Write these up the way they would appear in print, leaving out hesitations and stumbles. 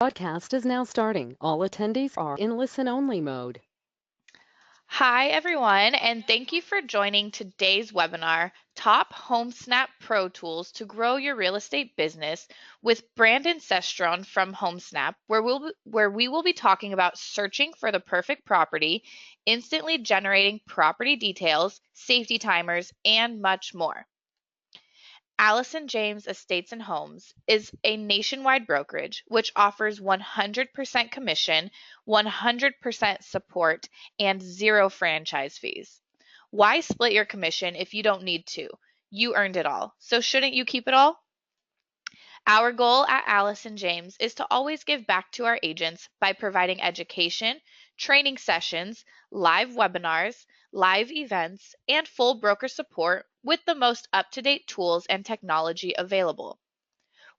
Broadcast is now starting. All attendees are in listen-only mode. Hi, everyone, and thank you for joining today's webinar, Top Homesnap Pro Tools to Grow Your Real Estate Business with Brandon Sestron from Homesnap, where we will be talking about searching for the perfect property, instantly generating property details, safety timers, and much more. Allison James Estates and Homes is a nationwide brokerage which offers 100% commission, 100% support, and zero franchise fees. Why split your commission if you don't need to? You earned it all. So shouldn't you keep it all? Our goal at Allison James is to always give back to our agents by providing education, training sessions, live webinars, live events, and full broker support with the most up-to-date tools and technology available.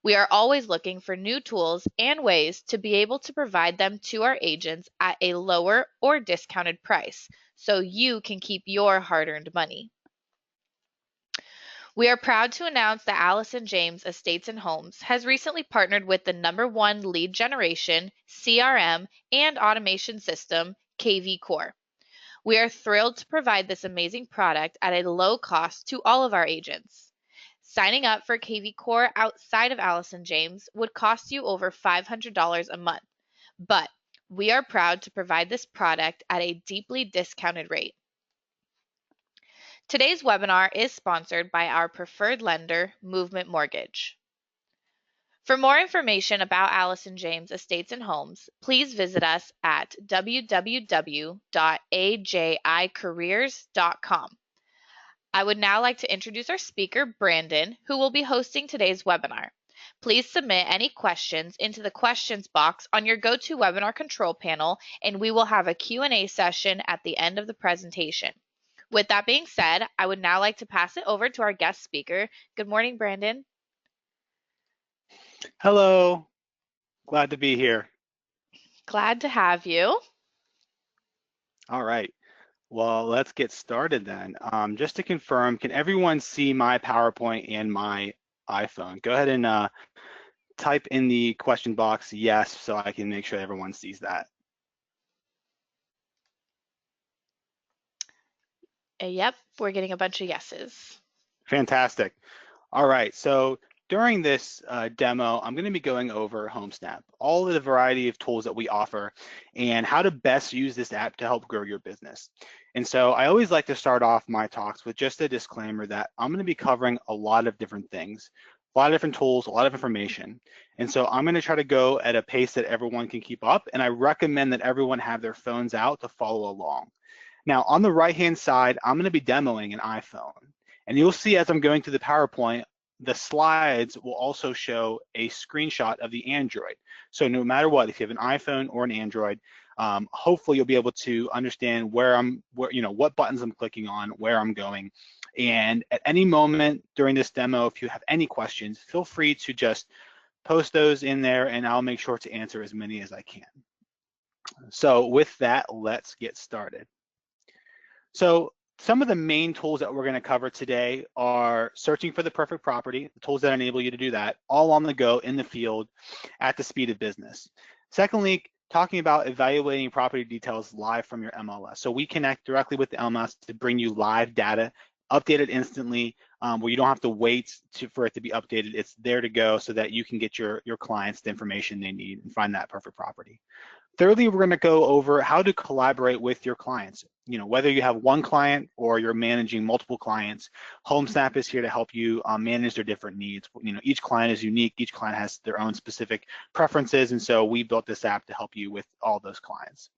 We are always looking for new tools and ways to be able to provide them to our agents at a lower or discounted price so you can keep your hard-earned money. We are proud to announce that Allison James Estates and Homes has recently partnered with the #1 lead generation, CRM, and automation system, KV Core. We are thrilled to provide this amazing product at a low cost to all of our agents. Signing up for KV Core outside of Allison James would cost you over $500 a month, but we are proud to provide this product at a deeply discounted rate. Today's webinar is sponsored by our preferred lender, Movement Mortgage. For more information about Allison James Estates and Homes, please visit us at www.ajicareers.com. I would now like to introduce our speaker, Brandon, who will be hosting today's webinar. Please submit any questions into the questions box on your GoToWebinar control panel, and we will have a Q&A session at the end of the presentation. With that being said, I would now like to pass it over to our guest speaker. Good morning, Brandon. Hello, glad to be here. Glad to have you. All right, well, let's get started then. Just to confirm, can everyone see my PowerPoint and my iPhone? Go ahead and type in the question box yes, so I can make sure everyone sees that. Yep, we're getting a bunch of yeses. Fantastic. All right, so during this demo, I'm going to be going over Homesnap, all of the variety of tools that we offer, and how to best use this app to help grow your business. And so I always like to start off my talks with just a disclaimer that I'm going to be covering a lot of different things, a lot of different tools, a lot of information. And so I'm going to try to go at a pace that everyone can keep up, and I recommend that everyone have their phones out to follow along. Now, on the right-hand side, I'm going to be demoing an iPhone. And you'll see as I'm going through the PowerPoint, the slides will also show a screenshot of the Android. So no matter what, if you have an iPhone or an Android, hopefully you'll be able to understand what buttons I'm clicking on, where I'm going. And at any moment during this demo, if you have any questions, feel free to just post those in there and I'll make sure to answer as many as I can. So with that, let's get started. So some of the main tools that we're going to cover today are searching for the perfect property, the tools that enable you to do that, all on the go, in the field, at the speed of business. Secondly, talking about evaluating property details live from your MLS. So we connect directly with the MLS to bring you live data, updated instantly, where you don't have to wait for it to be updated. It's there to go so that you can get your clients the information they need and find that perfect property. Thirdly, we're going to go over how to collaborate with your clients. Whether you have one client or you're managing multiple clients, Homesnap is here to help you manage their different needs. Each client is unique. Each client has their own specific preferences, and so we built this app to help you with all those clients.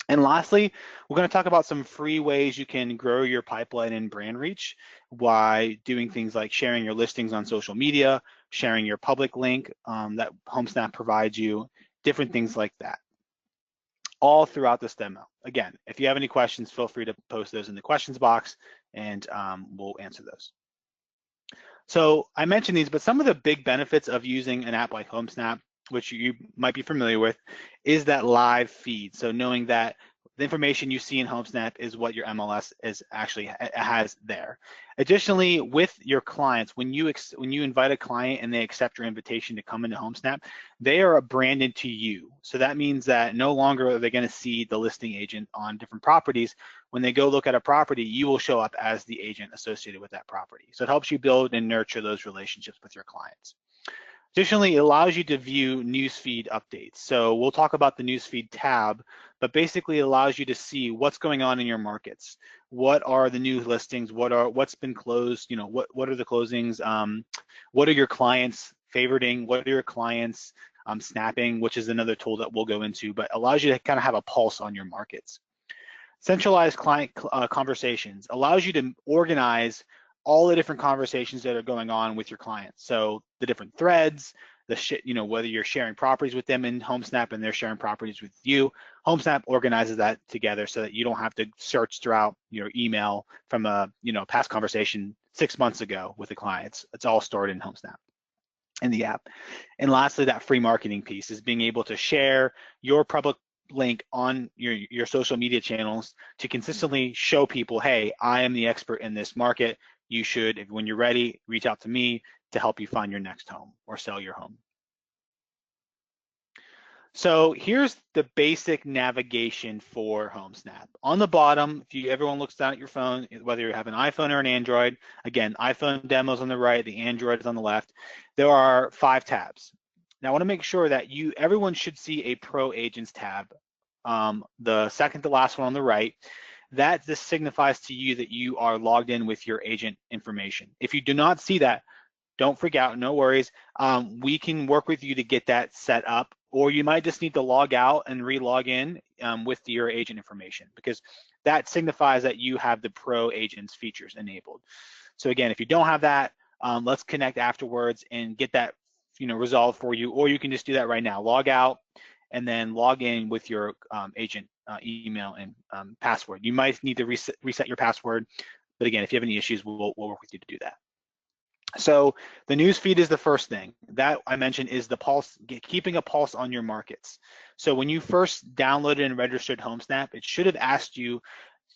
And lastly, we're going to talk about some free ways you can grow your pipeline and brand reach by doing things like sharing your listings on social media, sharing your public link that Homesnap provides you, different things like that, all throughout this demo. Again, if you have any questions, feel free to post those in the questions box and we'll answer those. So I mentioned these, but some of the big benefits of using an app like Homesnap, which you might be familiar with, is that live feed. So knowing that the information you see in Homesnap is what your MLS is actually has there. Additionally, with your clients, when you invite a client and they accept your invitation to come into Homesnap, they are branded to you. So that means that no longer are they going to see the listing agent on different properties. When they go look at a property, you will show up as the agent associated with that property. So it helps you build and nurture those relationships with your clients. Additionally, it allows you to view newsfeed updates. So we'll talk about the newsfeed tab, but basically it allows you to see what's going on in your markets. What are the new listings? What's been closed? You know, what are the closings? What are your clients favoriting? What are your clients snapping, which is another tool that we'll go into, but allows you to kind of have a pulse on your markets. Centralized client conversations allows you to organize all the different conversations that are going on with your clients. So the different threads, whether you're sharing properties with them in Homesnap and they're sharing properties with you, Homesnap organizes that together so that you don't have to search throughout your email from a past conversation 6 months ago with the clients. It's all stored in Homesnap in the app. And lastly, that free marketing piece is being able to share your public link on your social media channels to consistently show people, hey, I am the expert in this market. You should, when you're ready, reach out to me to help you find your next home or sell your home. So here's the basic navigation for Homesnap. On the bottom, if everyone looks down at your phone, whether you have an iPhone or an Android, again, iPhone demos on the right, the Android is on the left, there are 5 tabs. Now I want to make sure that everyone should see a Pro Agents tab, the second to last one on the right. This signifies to you that you are logged in with your agent information. If you do not see that, don't freak out, no worries. We can work with you to get that set up, or you might just need to log out and re-log in with your agent information, because that signifies that you have the Pro Agents features enabled. So again, if you don't have that, let's connect afterwards and get that resolved for you, or you can just do that right now. Log out and then log in with your agent email and password. You might need to reset your password, but again, if you have any issues, we'll work with you to do that. So the news feed is the first thing that I mentioned, is the pulse, keeping a pulse on your markets. So when you first downloaded and registered Homesnap, it should have asked you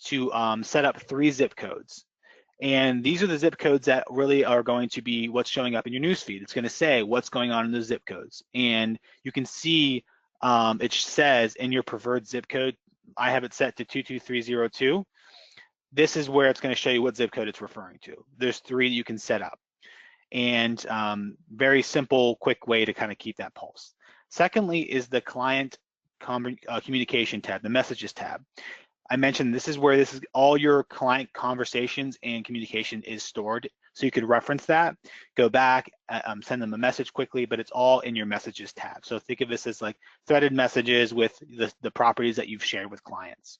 to set up 3 zip codes. And these are the zip codes that really are going to be what's showing up in your news feed. It's going to say what's going on in those zip codes. And you can see it says in your preferred zip code, I have it set to 22302. This is where it's going to show you what zip code it's referring to. There's 3 you can set up. And very simple, quick way to kind of keep that pulse. Secondly is the client communication tab, the messages tab. I mentioned this is where all your client conversations and communication is stored. So you could reference that, go back, send them a message quickly, but it's all in your messages tab. So think of this as like threaded messages with the properties that you've shared with clients.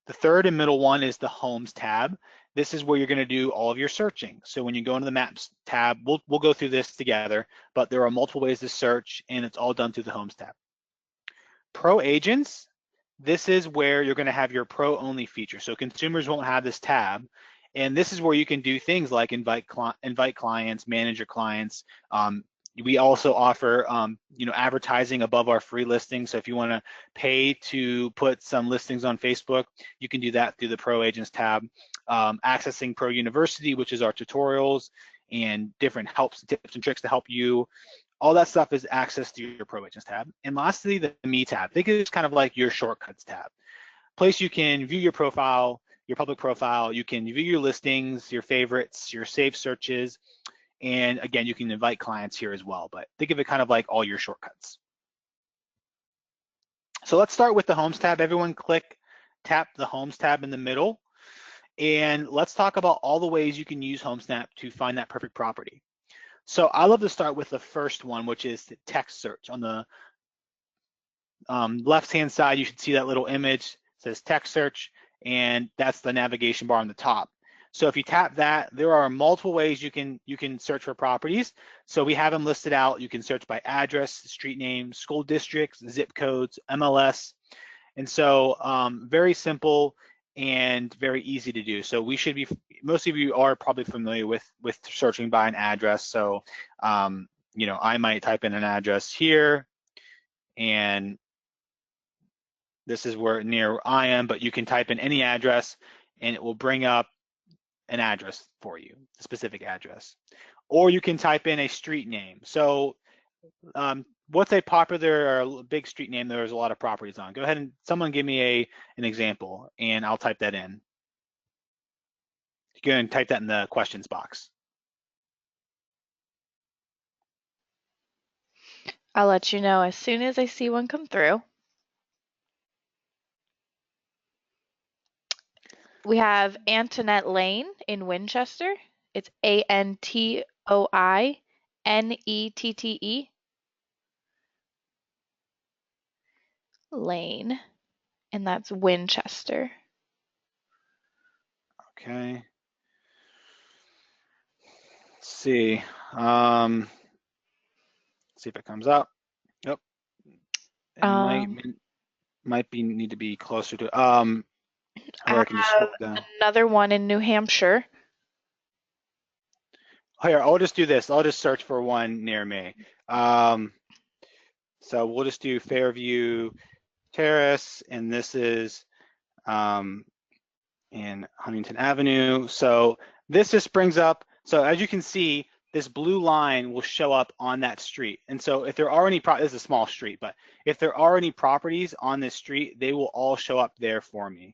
The third and middle one is the Homes tab. This is where you're going to do all of your searching. So when you go into the Maps tab, we'll go through this together, but there are multiple ways to search, and it's all done through the Homes tab. Pro Agents, this is where you're going to have your pro only feature. So consumers won't have this tab. And this is where you can do things like invite clients, manage your clients. We also offer advertising above our free listings. So if you want to pay to put some listings on Facebook, you can do that through the Pro Agents tab. Accessing Pro University, which is our tutorials and different tips and tricks to help you. All that stuff is accessed through your Pro Agents tab. And lastly, the Me tab. Think of it as kind of like your shortcuts tab. Place you can view your profile, your public profile. You can view your listings, your favorites, your saved searches. And again, you can invite clients here as well, but think of it kind of like all your shortcuts. So let's start with the Homes tab. Everyone tap the Homes tab in the middle. And let's talk about all the ways you can use Homesnap to find that perfect property. So I love to start with the first one, which is the text search. On the left-hand side, you should see that little image. It says text search, and that's the navigation bar on the top. So if you tap that, there are multiple ways you can search for properties. So we have them listed out. You can search by address, street name, school districts, zip codes, MLS. And so very simple and very easy to do. So most of you are probably familiar with searching by an address. So I might type in an address here, and This is where near I am, but you can type in any address and it will bring up an address for you, a specific address. Or you can type in a street name. So what's a popular or big street name there's a lot of properties on? Go ahead and someone give me an example and I'll type that in. Go ahead and type that in the questions box. I'll let you know as soon as I see one come through. We have Antoinette Lane in Winchester. It's Antoinette Lane, and that's Winchester. Okay. Let's see. See if it comes up. Yep. It might need to be closer to or I can just scroll down. Another one in New Hampshire. Here, I'll just do this. I'll just search for one near me. So we'll just do Fairview Terrace, and this is in Huntington Avenue. So this just brings up, so as you can see, this blue line will show up on that street. And so if there are any, this is a small street, but if there are any properties on this street, they will all show up there for me.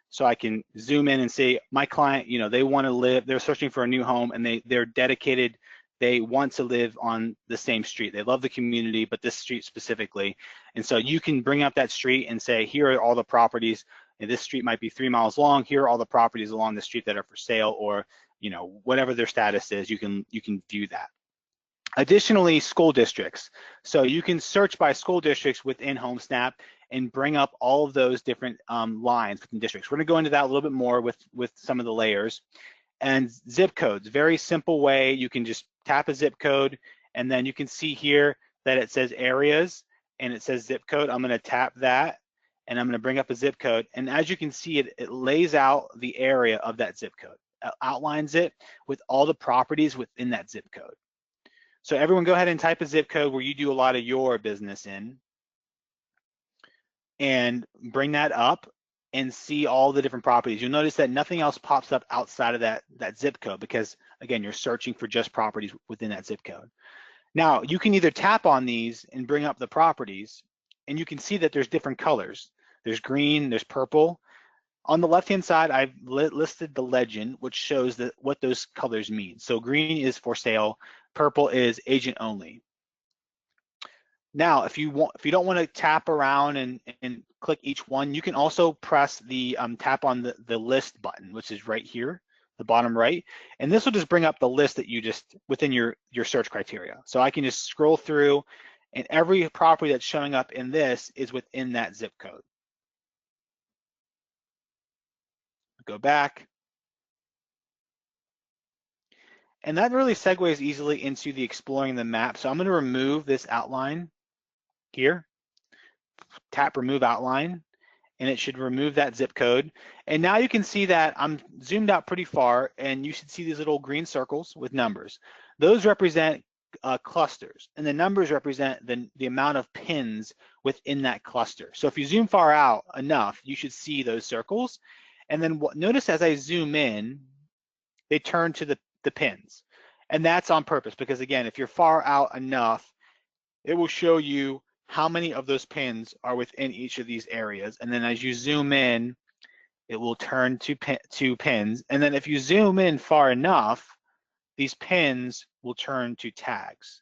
So I can zoom in and say, my client, you know, they want to live, they're searching for a new home and they're dedicated, they want to live on the same street. They love the community, but this street specifically. And so you can bring up that street and say, here are all the properties, and this street might be 3 miles long. Here are all the properties along the street that are for sale, or, you know, whatever their status is, you can view that. Additionally, school districts. So you can search by school districts within Homesnap and bring up all of those different lines within districts. We're gonna go into that a little bit more with some of the layers. And zip codes, very simple way. You can just tap a zip code, and then you can see here that it says areas and it says zip code. I'm gonna tap that and I'm gonna bring up a zip code. And as you can see, it lays out the area of that zip code, outlines it with all the properties within that zip code. So everyone go ahead and type a zip code where you do a lot of your business in and bring that up and see all the different properties. You'll notice that nothing else pops up outside of that zip code because, again, you're searching for just properties within that zip code. Now, you can either tap on these and bring up the properties, and you can see that there's different colors. There's green, there's purple. On the left-hand side, I've listed the legend, which shows what those colors mean. So green is for sale, purple is agent only. Now, if you don't want to tap around and click each one, you can also press the tap on the list button, which is right here, the bottom right, and this will just bring up the list that you just within your search criteria. So I can just scroll through, and every property that's showing up in this is within that zip code. Go back. And that really segues easily into the exploring the map. So I'm going to remove this outline here, tap remove outline, and it should remove that zip code. And now you can see that I'm zoomed out pretty far, and you should see these little green circles with numbers. Those represent clusters, and the numbers represent the amount of pins within that cluster. So if you zoom far out enough, you should see those circles. And then notice as I zoom in, they turn to the pins. And that's on purpose because, again, if you're far out enough, it will show you how many of those pins are within each of these areas. And then as you zoom in, it will turn to pins. And then if you zoom in far enough, these pins will turn to tags.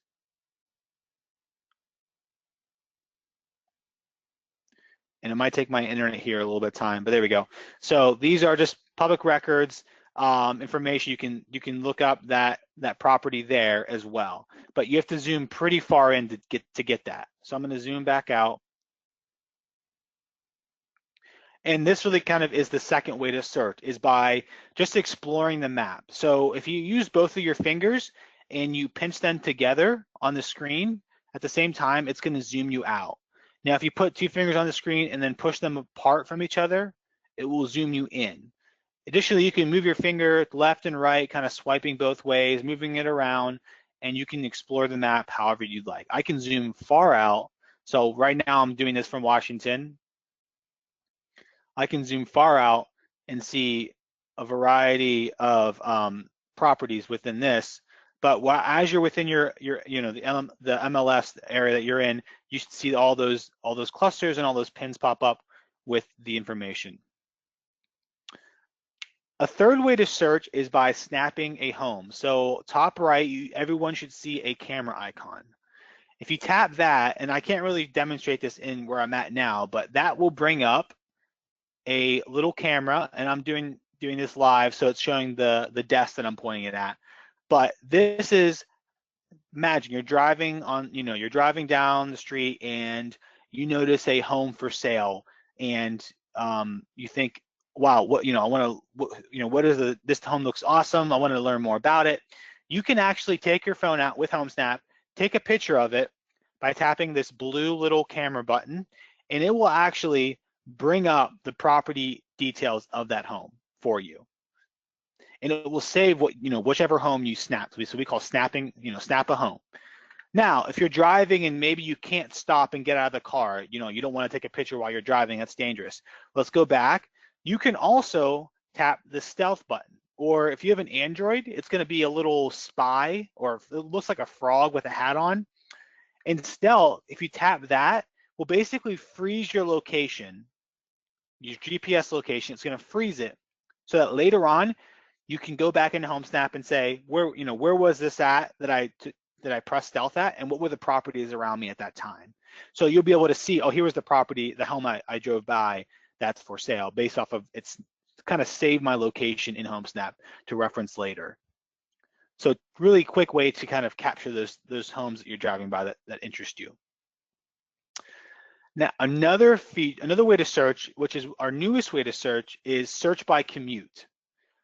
And it might take my internet here a little bit of time, but there we go. So these are just public records, information. You can look up that property there as well, but you have to zoom pretty far in to get that. So I'm going to zoom back out. And this really kind of is the second way to search, is by just exploring the map. So if you use both of your fingers and you pinch them together on the screen at the same time, it's going to zoom you out. Now, if you put two fingers on the screen and then push them apart from each other, it will zoom you in. Additionally, you can move your finger left and right, kind of swiping both ways, moving it around, and you can explore the map however you'd like. I can zoom far out. So right now I'm doing this from Washington. I can zoom far out and see a variety of properties within this. But as you're within your the MLS area that you're in, you should see all those clusters and all those pins pop up with the information. A third way to search is by snapping a home. So top right, everyone should see a camera icon. If you tap that, and I can't really demonstrate this in where I'm at now, but that will bring up a little camera, and I'm doing this live, so it's showing the desk that I'm pointing it at. But this is, imagine you're driving you're driving down the street and you notice a home for sale, and you think, wow, I want to, what is this home looks awesome. I want to learn more about it. You can actually take your phone out with Homesnap, take a picture of it by tapping this blue little camera button, and it will actually bring up the property details of that home for you. And it will save whichever home you snap. So we call snapping, snap a home. Now, if you're driving and maybe you can't stop and get out of the car, you don't want to take a picture while you're driving, that's dangerous. Let's go back. You can also tap the stealth button, or if you have an Android, it's going to be a little spy, or it looks like a frog with a hat on. And stealth, if you tap that, will basically freeze your location, your GPS location. It's going to freeze it so that later on you can go back into Homesnap and say, where was this at that I pressed stealth at, and what were the properties around me at that time? So you'll be able to see, oh, here was the property, the home I drove by, that's for sale, based off of it's kind of save my location in Homesnap to reference later. So really quick way to kind of capture those homes that you're driving by that interest you. Now, another way to search, which is our newest way to search, is search by commute.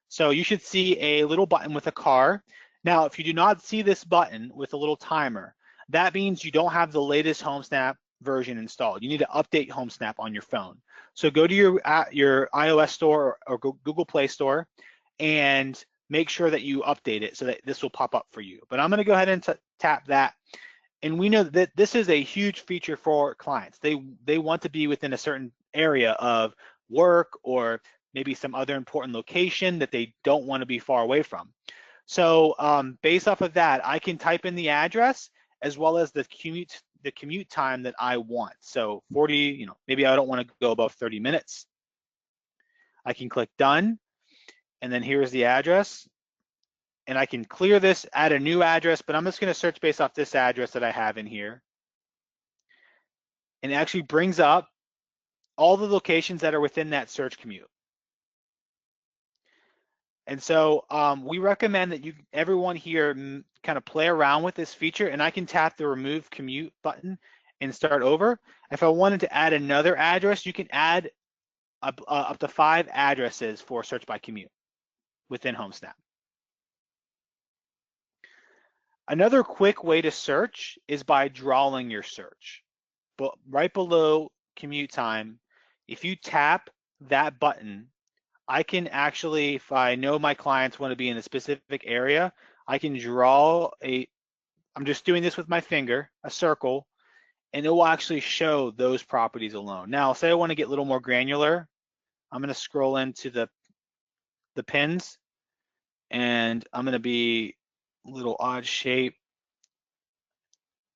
So you should see a little button with a car. Now, if you do not see this button with a little timer, that means you don't have the latest Homesnap version installed. You need to update Homesnap on your phone. So go to your iOS store or Google Play Store and make sure that you update it so that this will pop up for you. But I'm going to go ahead and tap that. And we know that this is a huge feature for clients. They want to be within a certain area of work or maybe some other important location that they don't want to be far away from. So based off of that, I can type in the address as well as the commute time that I want. So 40, maybe I don't want to go above 30 minutes. I can click done, and then here's the address. And I can clear this, add a new address, but I'm just going to search based off this address that I have in here. And it actually brings up all the locations that are within that search commute. And so we recommend that everyone here kind of play around with this feature, and I can tap the remove commute button and start over. If I wanted to add another address, you can add up to 5 addresses for search by commute within Homesnap. Another quick way to search is by drawing your search. But right below commute time, if you tap that button, I can actually, if I know my clients want to be in a specific area, I can draw I'm just doing this with my finger, a circle, and it will actually show those properties alone. Now, say I want to get a little more granular, I'm going to scroll into the pins, and I'm going to be a little odd shape,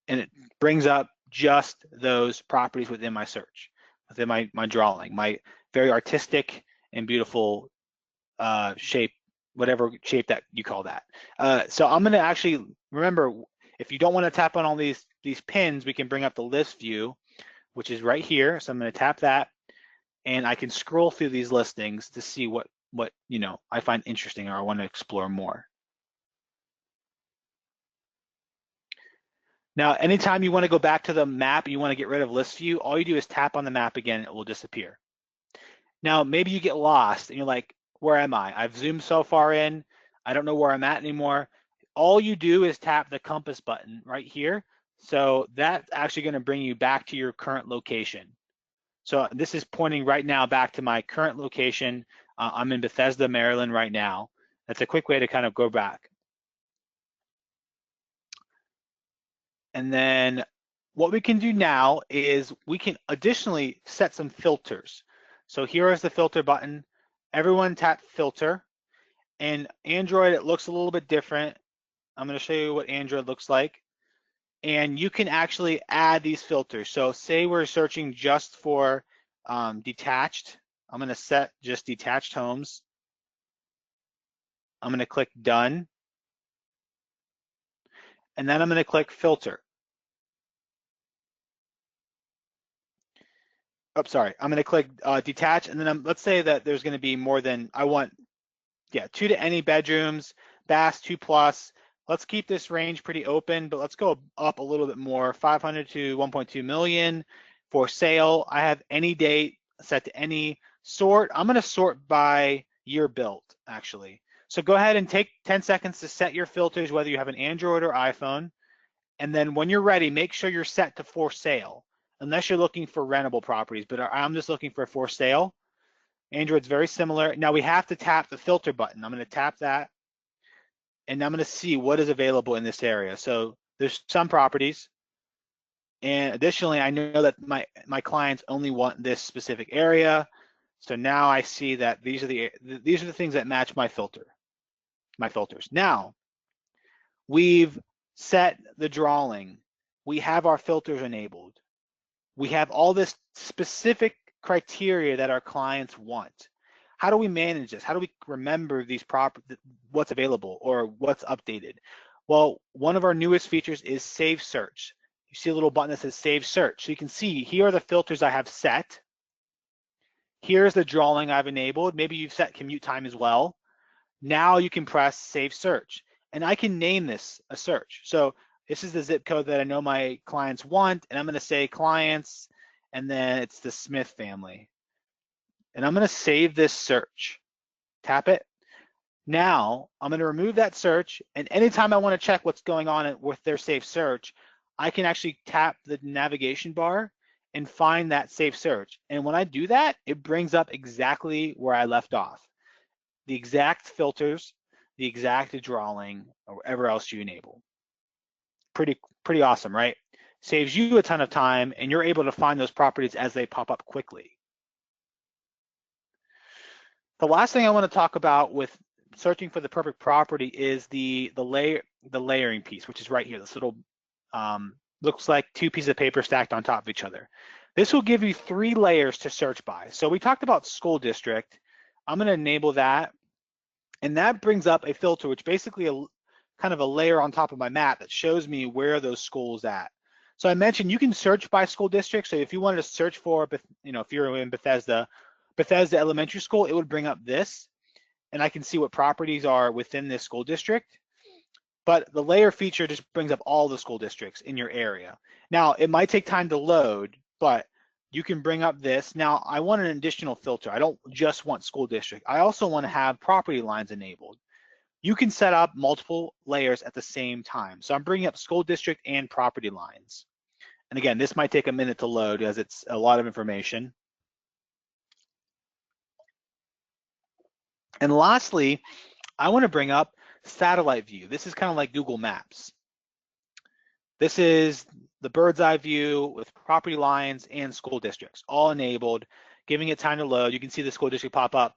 and it brings up just those properties within my search, within my drawing, my very artistic and beautiful shape, whatever shape that you call that. So I'm going to actually, remember, if you don't want to tap on all these pins, we can bring up the list view, which is right here. So I'm going to tap that, and I can scroll through these listings to see what I find interesting or I want to explore more. Now, anytime you want to go back to the map, you want to get rid of list view, all you do is tap on the map again, and it will disappear. Now, maybe you get lost and you're like, where am I? I've zoomed so far in, I don't know where I'm at anymore. All you do is tap the compass button right here. So that's actually going to bring you back to your current location. So this is pointing right now back to my current location. I'm in Bethesda, Maryland right now. That's a quick way to kind of go back. And then what we can do now is we can additionally set some filters. So here is the filter button. Everyone tap filter. And Android, it looks a little bit different. I'm going to show you what Android looks like. And you can actually add these filters. So say we're searching just for detached. I'm going to set just detached homes. I'm going to click done. And then I'm going to click filter. Oh, sorry. I'm going to click detach. And then let's say that there's going to be more than, I want, 2 to any bedrooms, baths 2+. Let's keep this range pretty open, but let's go up a little bit more, 500 to 1.2 million for sale. I have any date set to any sort. I'm going to sort by year built, actually. So go ahead and take 10 seconds to set your filters, whether you have an Android or iPhone. And then when you're ready, make sure you're set to for sale, unless you're looking for rentable properties, but I'm just looking for sale. Android's very similar. Now we have to tap the filter button. I'm going to tap that, and I'm going to see what is available in this area. So there's some properties, and additionally, I know that my clients only want this specific area. So now I see that these are the things that match my filters. Now we've set the drawing. We have our filters enabled. We have all this specific criteria that our clients want. How do we manage this? How do we remember these what's available or what's updated? Well, one of our newest features is Save Search. You see a little button that says Save Search. So you can see here are the filters I have set. Here's the drawing I've enabled. Maybe you've set commute time as well. Now you can press Save Search, and I can name this a search. So this is the zip code that I know my clients want, and I'm going to say clients, and then it's the Smith family. And I'm going to save this search. Tap it. Now I'm going to remove that search, and anytime I want to check what's going on with their saved search, I can actually tap the navigation bar and find that saved search. And when I do that, it brings up exactly where I left off. The exact filters, the exact drawing, or whatever else you enable. Pretty awesome, right? Saves you a ton of time, and you're able to find those properties as they pop up quickly. The last thing I want to talk about with searching for the perfect property is the layering piece, which is right here. This little looks like 2 pieces of paper stacked on top of each other. This will give you 3 layers to search by. So we talked about school district. I'm going to enable that, and that brings up a filter, which basically kind of a layer on top of my map that shows me where those schools at. So I mentioned you can search by school district. So if you wanted to search for, if you're in Bethesda Elementary School, it would bring up this, and I can see what properties are within this school district. But the layer feature just brings up all the school districts in your area. Now, it might take time to load, but you can bring up this. Now, I want an additional filter. I don't just want school district. I also want to have property lines enabled. You can set up multiple layers at the same time. So I'm bringing up school district and property lines. And again, this might take a minute to load as it's a lot of information. And lastly, I want to bring up satellite view. This is kind of like Google Maps. This is the bird's eye view with property lines and school districts all enabled, giving it time to load. You can see the school district pop up.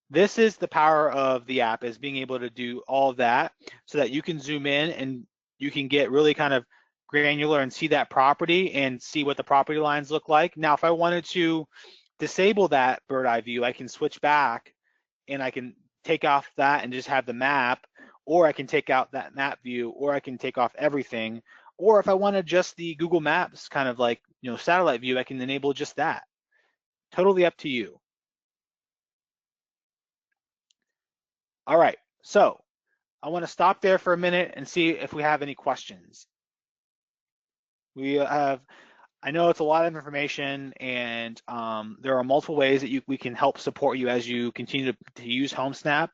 This is the power of the app, is being able to do all of that so that you can zoom in and you can get really kind of granular and see that property and see what the property lines look like. Now, if I wanted to disable that bird eye view, I can switch back and I can take off that and just have the map, or I can take out that map view, or I can take off everything. Or if I wanted just the Google Maps kind of like, satellite view, I can enable just that. Totally up to you. All right, so I want to stop there for a minute and see if we have any questions. I know it's a lot of information, and there are multiple ways that we can help support you as you continue to use Homesnap.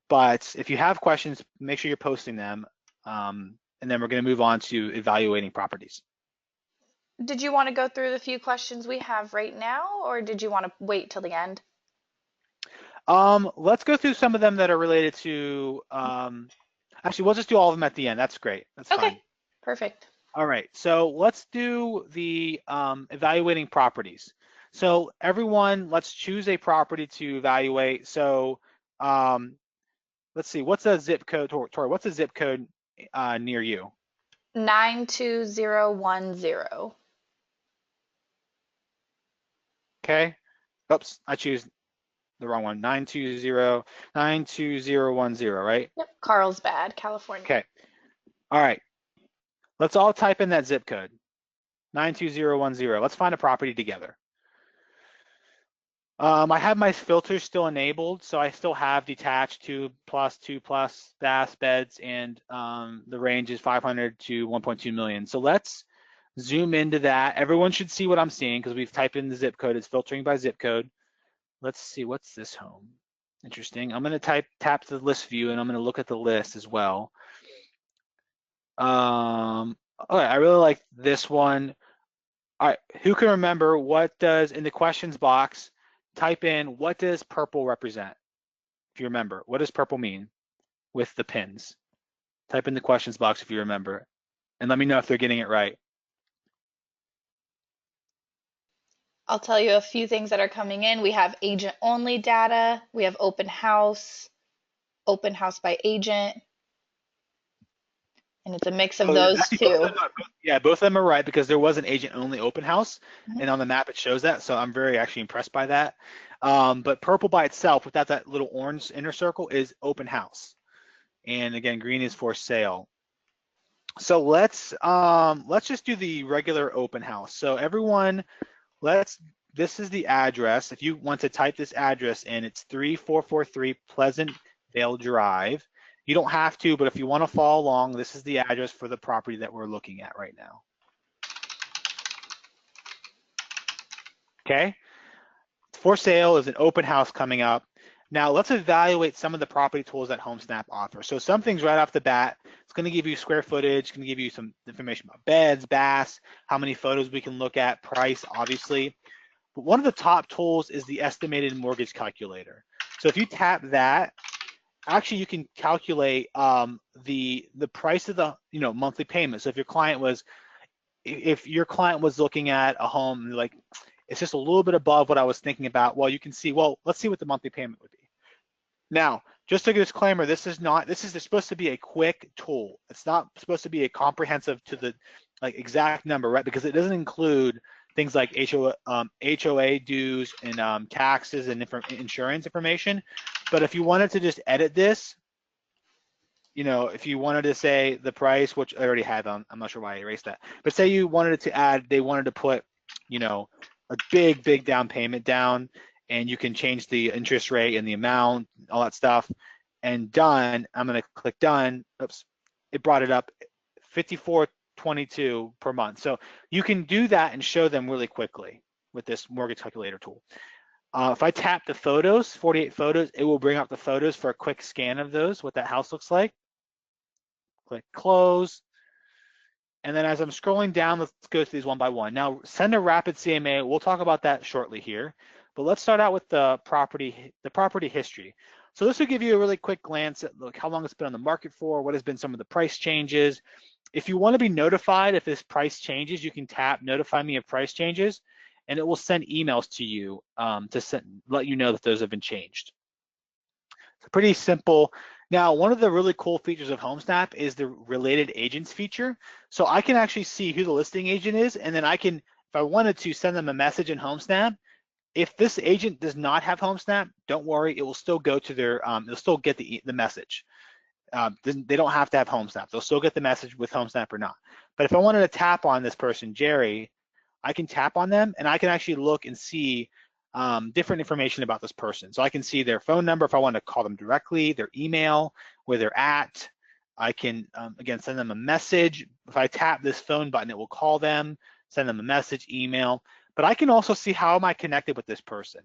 But if you have questions, make sure you're posting them, and then we're going to move on to evaluating properties. Did you want to go through the few questions we have right now, or did you want to wait till the end? Let's go through some of them that are related to, actually, we'll just do all of them at the end. That's great. That's okay, fine. Perfect. All right, so let's do the evaluating properties. So everyone, let's choose a property to evaluate. So let's see, what's a zip code, Tori, what's a zip code near you? 92010. Okay. Oops, I choose the wrong one. 92010, right? Yep, Carlsbad, California. Okay. All right. Let's all type in that zip code. 92010. Let's find a property together. I have my filters still enabled, so I still have detached 2 plus bass beds, and the range is 500 to 1.2 million. So let's zoom into that. Everyone should see what I'm seeing because we've typed in the zip code. It's filtering by zip code. Let's see, what's this home? Interesting. I'm going to tap the list view, and I'm going to look at the list as well. Okay, I really like this one. All right, who can remember what does, in the questions box, type in what does purple represent? If you remember, what does purple mean with the pins? Type in the questions box if you remember, and let me know if they're getting it right. I'll tell you a few things that are coming in. We have agent only data, we have open house by agent, and it's a mix of So those actually, both of two. them are, yeah, both of them are right because there was an agent-only open house, Mhm. and on the map it shows that. So I'm very actually impressed by that. But purple by itself, without that little orange inner circle, is open house, and again, green is for sale. So let's just do the regular open house. So everyone, this is the address. If you want to type this address in, it's 3443 Pleasant Vale Drive. You don't have to, but if you want to follow along, this is the address for the property that we're looking at right now. Okay? For sale is an open house coming up. Now let's evaluate some of the property tools that Homesnap offers. So some things right off the bat, it's going to give you square footage, it's going to give you some information about beds, baths, how many photos we can look at, price, obviously. But one of the top tools is the estimated mortgage calculator. So if you tap that, actually you can calculate the price of the monthly payment. So if your client was looking at a home like it's just a little bit above what I was thinking about, well, you can see, well, let's see what the monthly payment would be. Now, just a disclaimer, this is supposed to be a quick tool. It's not supposed to be a comprehensive to the exact number, right? Because it doesn't include things like HOA dues and taxes and insurance information. But if you wanted to just edit this, if you wanted to say the price, which I already had on, I'm not sure why I erased that, but say you wanted to add, they wanted to put, a big down payment down, and you can change the interest rate and the amount, all that stuff, and done. I'm going to click done. Oops, it brought it up, $54.22 per month. So you can do that and show them really quickly with this mortgage calculator tool. If I tap the photos, 48 photos, it will bring up the photos for a quick scan of those, what that house looks like. Click close. And then as I'm scrolling down, let's go through these one by one. Now, send a Rapid CMA. We'll talk about that shortly here. But let's start out with the property history. So this will give you a really quick glance at how long it's been on the market for, what has been some of the price changes. If you want to be notified if this price changes, you can tap Notify Me of Price Changes, and it will send emails to you to let you know that those have been changed. It's pretty simple. Now, one of the really cool features of Homesnap is the related agents feature. So I can actually see who the listing agent is, and then I can, if I wanted to, send them a message in Homesnap. If this agent does not have Homesnap, don't worry, it will still go to their, they'll still get the message. They don't have to have Homesnap. They'll still get the message with Homesnap or not. But if I wanted to tap on this person, Jerry, I can tap on them, and I can actually look and see different information about this person. So I can see their phone number if I want to call them directly, their email, where they're at. I can, again, send them a message. If I tap this phone button, it will call them, send them a message, email. But I can also see how am I connected with this person.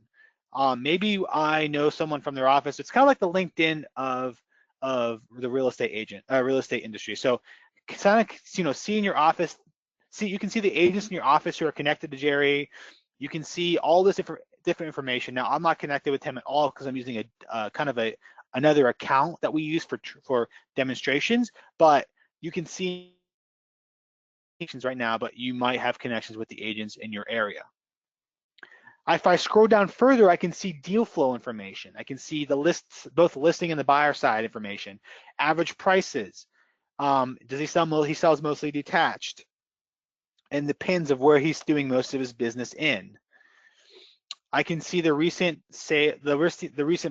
Maybe I know someone from their office. It's kind of like the LinkedIn of the real estate industry. So kind of, see in your office, you can see the agents in your office who are connected to Jerry. You can see all this different information. Now, I'm not connected with him at all because I'm using another account that we use for demonstrations, but you can see right now, but you might have connections with the agents in your area. If I scroll down further, I can see deal flow information. I can see the lists, both the listing and the buyer side information, average prices. Does he sell? He sells mostly detached, and the pins of where he's doing most of his business in. I can see the recent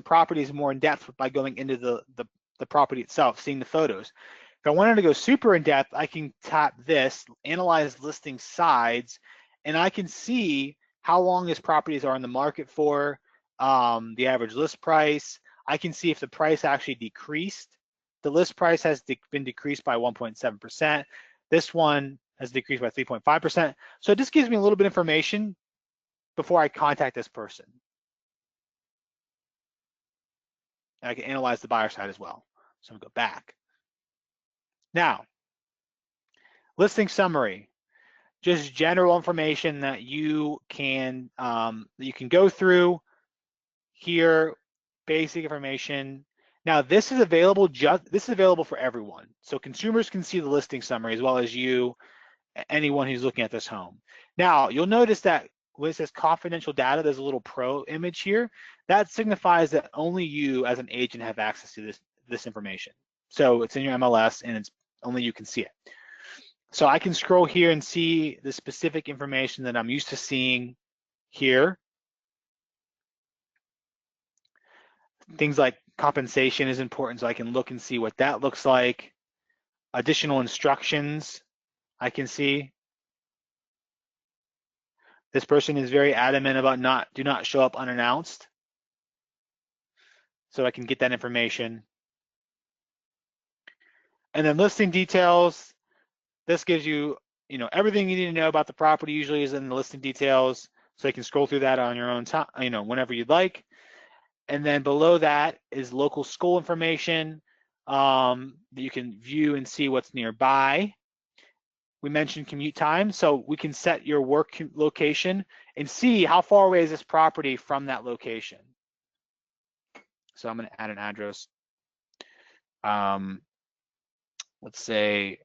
properties more in depth by going into the property itself, seeing the photos. If I wanted to go super in depth, I can tap this, analyze listing sides, and I can see how long his properties are in the market for, the average list price. I can see if the price actually decreased. The list price has been decreased by 1.7%. This one has decreased by 3.5%. So it just gives me a little bit of information before I contact this person. And I can analyze the buyer side as well. So I'm gonna go back. Now, listing summary, just general information that you can go through here, basic information. Now this is available for everyone. So consumers can see the listing summary as well as anyone who's looking at this home. Now you'll notice that when it says confidential data, there's a little pro image here. That signifies that only you as an agent have access to this information. So it's in your MLS and it's only you can see it. So I can scroll here and see the specific information that I'm used to seeing here. Things like compensation is important, so I can look and see what that looks like. Additional instructions I can see. This person is very adamant about do not show up unannounced. So I can get that information. And then listing details. This gives you, everything you need to know about the property usually is in the listing details. So you can scroll through that on your own time, whenever you'd like. And then below that is local school information that you can view and see what's nearby. We mentioned commute time, so we can set your work location and see how far away is this property from that location. So I'm going to add an address. Let's say,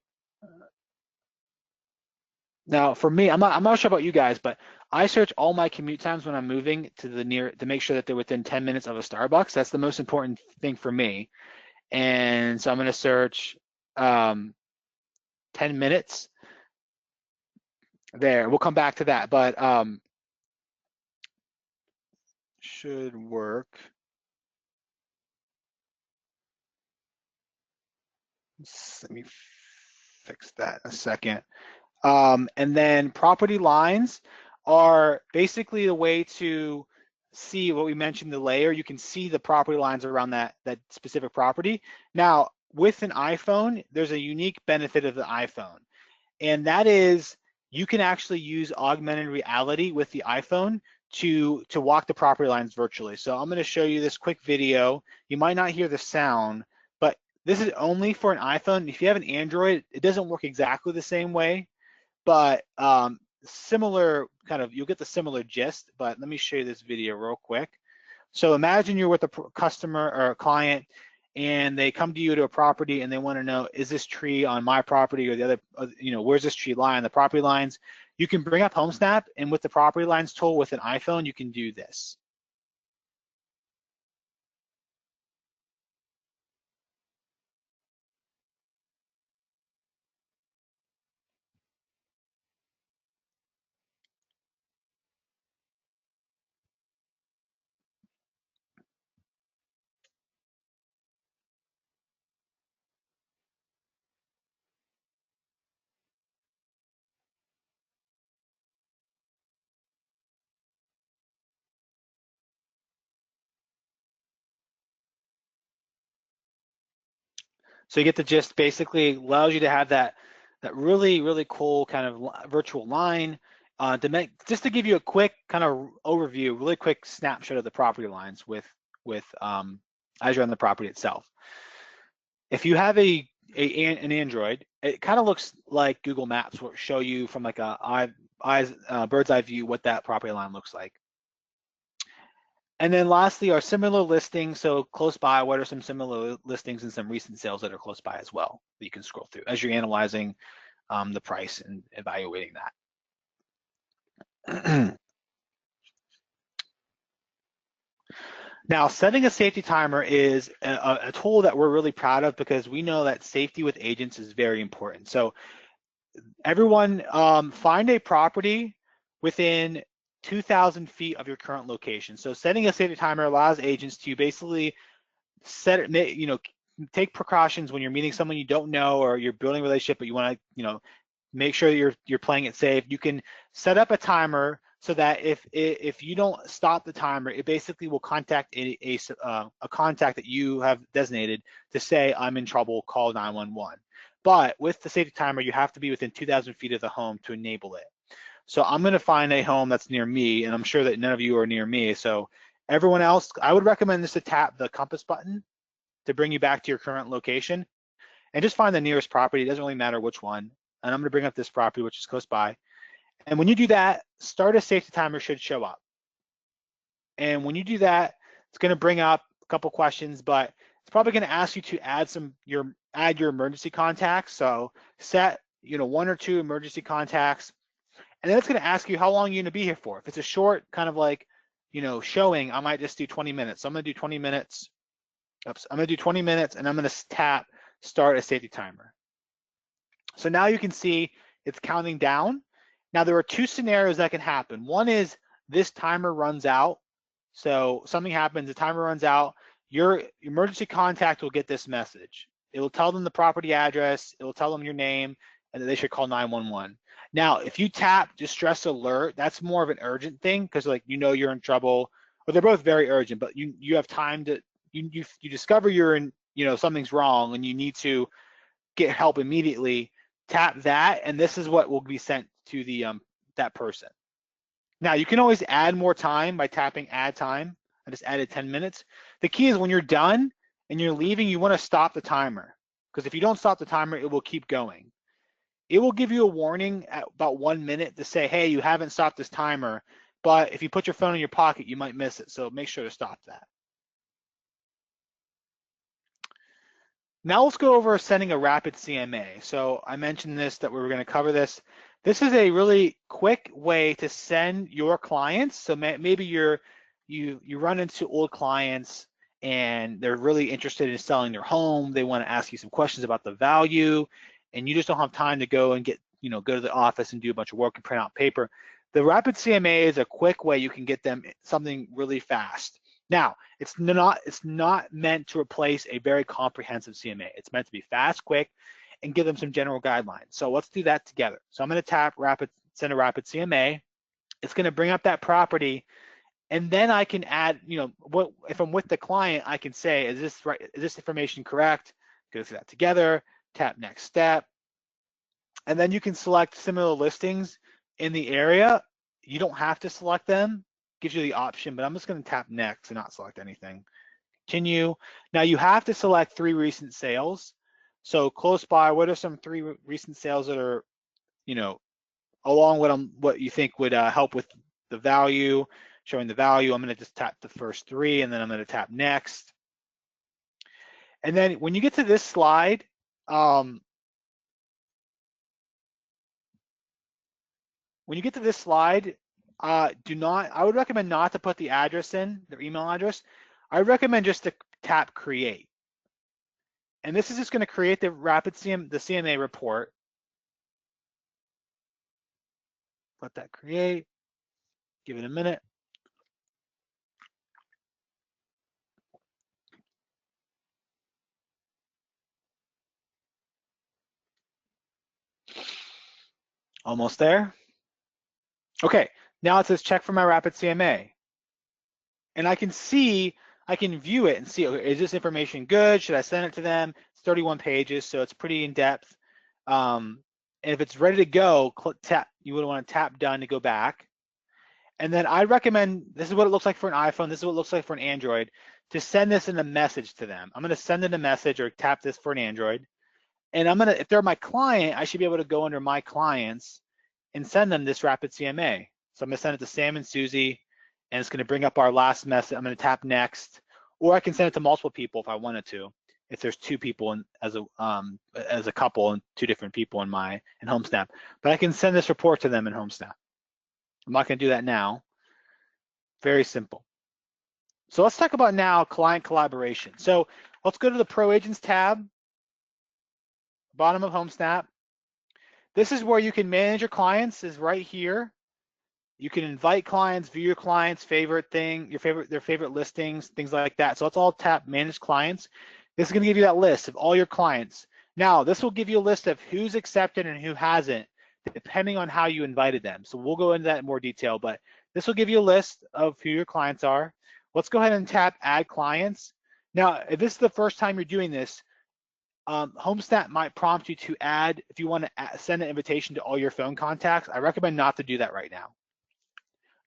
now for me, I'm not sure about you guys, but I search all my commute times when I'm moving to make sure that they're within 10 minutes of a Starbucks. That's the most important thing for me. And so I'm going to search 10 minutes there. We'll come back to that, but should work. Let me fix that in a second. And then property lines are basically the way to see what we mentioned, the layer. You can see the property lines around that specific property. Now, with an iPhone, there's a unique benefit of the iPhone, and that is you can actually use augmented reality with the iPhone to walk the property lines virtually. So I'm going to show you this quick video. You might not hear the sound, but this is only for an iPhone. If you have an Android, it doesn't work exactly the same way, but similar you'll get the similar gist. But let me show you this video real quick. So imagine you're with a customer or a client, and they come to you to a property and they want to know, is this tree on my property or the other, where's this tree lie on the property lines? You can bring up Homesnap, and with the property lines tool with an iPhone, you can do this. So you get the gist. Basically allows you to have that really, really cool kind of virtual line just to give you a quick kind of overview, really quick snapshot of the property lines as you're on the property itself. If you have an Android, it kind of looks like Google Maps will show you from like a bird's eye view what that property line looks like. And then lastly, are similar listings. So close by, what are some similar listings and some recent sales that are close by as well that you can scroll through as you're analyzing the price and evaluating that. Now, setting a safety timer is a tool that we're really proud of because we know that safety with agents is very important. So everyone, find a property within 2,000 feet of your current location. So setting a safety timer allows agents to basically set it, take precautions when you're meeting someone you don't know or you're building a relationship, but you want to, make sure that you're playing it safe. You can set up a timer so that if you don't stop the timer, it basically will contact a contact that you have designated to say, I'm in trouble, call 911. But with the safety timer, you have to be within 2,000 feet of the home to enable it. So I'm going to find a home that's near me, and I'm sure that none of you are near me. So everyone else, I would recommend just to tap the compass button to bring you back to your current location, and just find the nearest property. It doesn't really matter which one. And I'm going to bring up this property, which is close by. And when you do that, start a safety timer should show up. And when you do that, it's going to bring up a couple questions, but it's probably going to ask you to add your emergency contacts. So set 1 or 2 emergency contacts, and then it's going to ask you how long you're going to be here for. If it's a short kind of like showing, I might just do 20 minutes. So I'm going to do 20 minutes. Oops, I'm going to do 20 minutes, and I'm going to tap start a safety timer. So now you can see it's counting down. Now there are 2 scenarios that can happen. One is this timer runs out. So something happens, the timer runs out, your emergency contact will get this message. It will tell them the property address, it will tell them your name, and that they should call 911. Now, if you tap distress alert, that's more of an urgent thing because you're in trouble, or they're both very urgent, but you have time to, you discover you're in, something's wrong and you need to get help immediately. Tap that, and this is what will be sent to the that person. Now you can always add more time by tapping add time. I just added 10 minutes. The key is when you're done and you're leaving, you want to stop the timer, because if you don't stop the timer, it will keep going. It will give you a warning at about 1 minute to say, hey, you haven't stopped this timer, but if you put your phone in your pocket, you might miss it. So make sure to stop that. Now let's go over sending a Rapid CMA. So I mentioned this, that we were going to cover this. This is a really quick way to send your clients. So maybe you run into old clients and they're really interested in selling their home. They want to ask you some questions about the value, and you just don't have time to go and go to the office and do a bunch of work and print out paper. The Rapid CMA is a quick way you can get them something really fast. Now, it's not meant to replace a very comprehensive CMA. It's meant to be fast, quick, and give them some general guidelines. So let's do that together. So I'm going to tap send a Rapid CMA. It's going to bring up that property, and then I can add, if I'm with the client, I can say, is this right? Is this information correct? Go through that together. Tap next step, and then you can select similar listings in the area. You don't have to select them. Gives you the option, but I'm just going to tap next and not select anything. Continue. Now you have to select 3 recent sales. So close by, what are some 3 recent sales that are, along what you think would help with the value, showing the value. I'm going to just tap the first 3, and then I'm going to tap next. And then when you get to this slide, I would recommend not to put the address in, their email address. I recommend just to tap create. And this is just going to create the the CMA report. Let that create. Give it a minute. Almost there. Okay, now it says check for my Rapid CMA. And I can view it and see, okay, is this information good? Should I send it to them? It's 31 pages, so it's pretty in depth. And if it's ready to go, you would want to tap done to go back. And then I recommend, this is what it looks like for an iPhone, this is what it looks like for an Android, to send this in a message to them. I'm gonna send in a message or tap this for an Android. And if they're my client, I should be able to go under my clients and send them this Rapid CMA. So I'm gonna send it to Sam and Susie, and it's gonna bring up our last message. I'm gonna tap next, or I can send it to multiple people if I wanted to. If there's 2 people as a couple and 2 different people in Homesnap, but I can send this report to them in Homesnap. I'm not gonna do that now. Very simple. So let's talk about now client collaboration. So let's go to the Pro Agents tab, bottom of Homesnap. This is where you can manage your clients, is right here. You can invite clients, view your clients' favorite thing, their favorite listings, things like that. So let's all tap Manage Clients. This is going to give you that list of all your clients. Now, this will give you a list of who's accepted and who hasn't, depending on how you invited them. So we'll go into that in more detail, but this will give you a list of who your clients are. Let's go ahead and tap Add Clients. Now, if this is the first time you're doing this, Homesnap might prompt you to add, if you want to send an invitation to all your phone contacts. I recommend not to do that right now.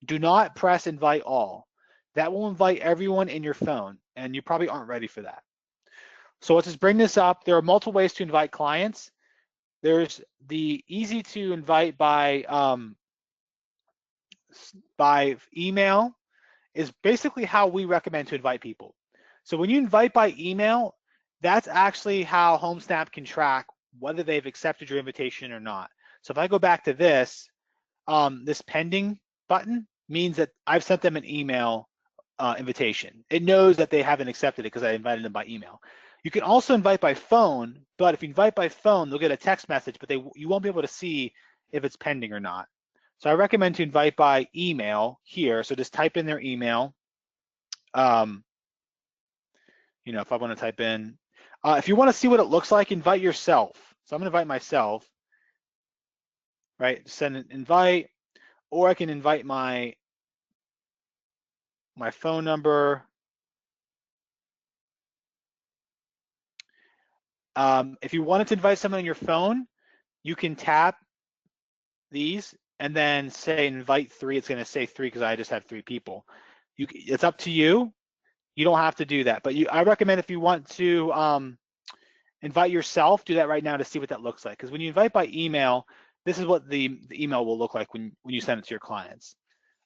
Do not press invite all. That will invite everyone in your phone, and you probably aren't ready for that. So let's just bring this up. There are multiple ways to invite clients. There's the easy to invite by email, is basically how we recommend to invite people. So when you invite by email, that's actually how Homesnap can track whether they've accepted your invitation or not. So if I go back to this, this pending button means that I've sent them an email invitation. It knows that they haven't accepted it because I invited them by email. You can also invite by phone, but if you invite by phone, they'll get a text message, but you won't be able to see if it's pending or not. So I recommend to invite by email here. So just type in their email. You know, if I want to type in, if you want to see what it looks like, invite yourself. So I'm going to invite myself, right? Send an invite, or I can invite my phone number. If you wanted to invite someone on your phone, you can tap these and then say invite 3. It's going to say 3 because I just have 3 people. It's up to you. You don't have to do that, but I recommend if you want to invite yourself, do that right now to see what that looks like. Because when you invite by email, this is what the email will look like when you send it to your clients.